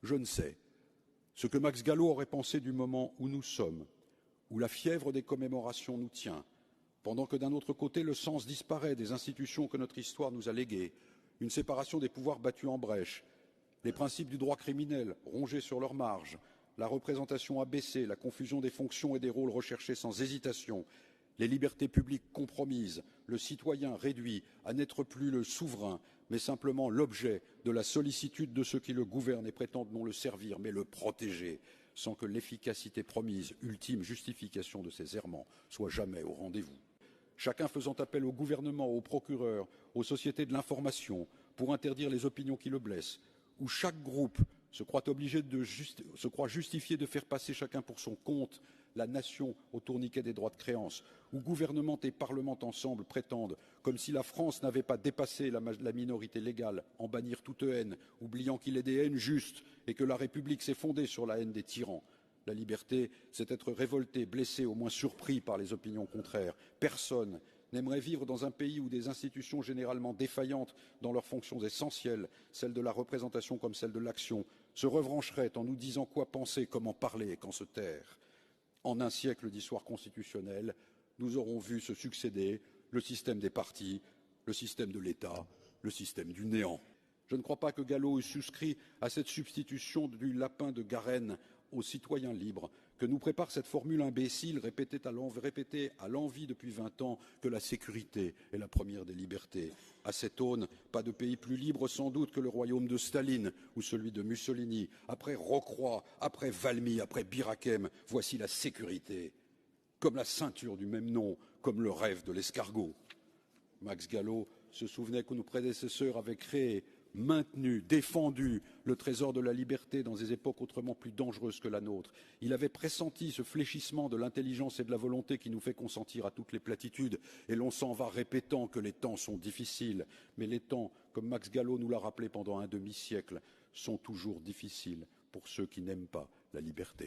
je ne sais. Ce que Max Gallo aurait pensé du moment où nous sommes, où la fièvre des commémorations nous tient, pendant que d'un autre côté le sens disparaît des institutions que notre histoire nous a léguées, une séparation des pouvoirs battue en brèche, les principes du droit criminel rongés sur leur marge, la représentation abaissée, la confusion des fonctions et des rôles recherchés sans hésitation, les libertés publiques compromises, le citoyen réduit à n'être plus le souverain, mais simplement l'objet de la sollicitude de ceux qui le gouvernent et prétendent non le servir, mais le protéger, sans que l'efficacité promise, ultime justification de ces errements, soit jamais au rendez-vous. Chacun faisant appel au gouvernement, aux procureurs, aux sociétés de l'information, pour interdire les opinions qui le blessent, où chaque groupe se croit justifié de faire passer chacun pour son compte la nation au tourniquet des droits de créance, où gouvernement et parlement ensemble prétendent, comme si la France n'avait pas dépassé la minorité légale, en bannir toute haine, oubliant qu'il est des haines justes et que la République s'est fondée sur la haine des tyrans. La liberté, c'est être révolté, blessé, au moins surpris par les opinions contraires. Personne n'aimerait vivre dans un pays où des institutions généralement défaillantes dans leurs fonctions essentielles, celles de la représentation comme celles de l'action, se retrancheraient en nous disant quoi penser, comment parler et quand se taire. En un siècle d'histoire constitutionnelle, nous aurons vu se succéder le système des partis, le système de l'État, le système du néant. Je ne crois pas que Gallo ait souscrit à cette substitution du lapin de Garenne aux citoyens libres, que nous prépare cette formule imbécile répétée à l'envi depuis 20 ans que la sécurité est la première des libertés. À cette aune, pas de pays plus libre sans doute que le royaume de Staline ou celui de Mussolini. Après Rocroi, après Valmy, après Bir Hakeim, voici la sécurité, comme la ceinture du même nom, comme le rêve de l'escargot. Max Gallo se souvenait que nos prédécesseurs avaient créé, maintenu, défendu le trésor de la liberté dans des époques autrement plus dangereuses que la nôtre. Il avait pressenti ce fléchissement de l'intelligence et de la volonté qui nous fait consentir à toutes les platitudes, et l'on s'en va répétant que les temps sont difficiles. Mais les temps, comme Max Gallo nous l'a rappelé pendant un demi-siècle, sont toujours difficiles pour ceux qui n'aiment pas la liberté.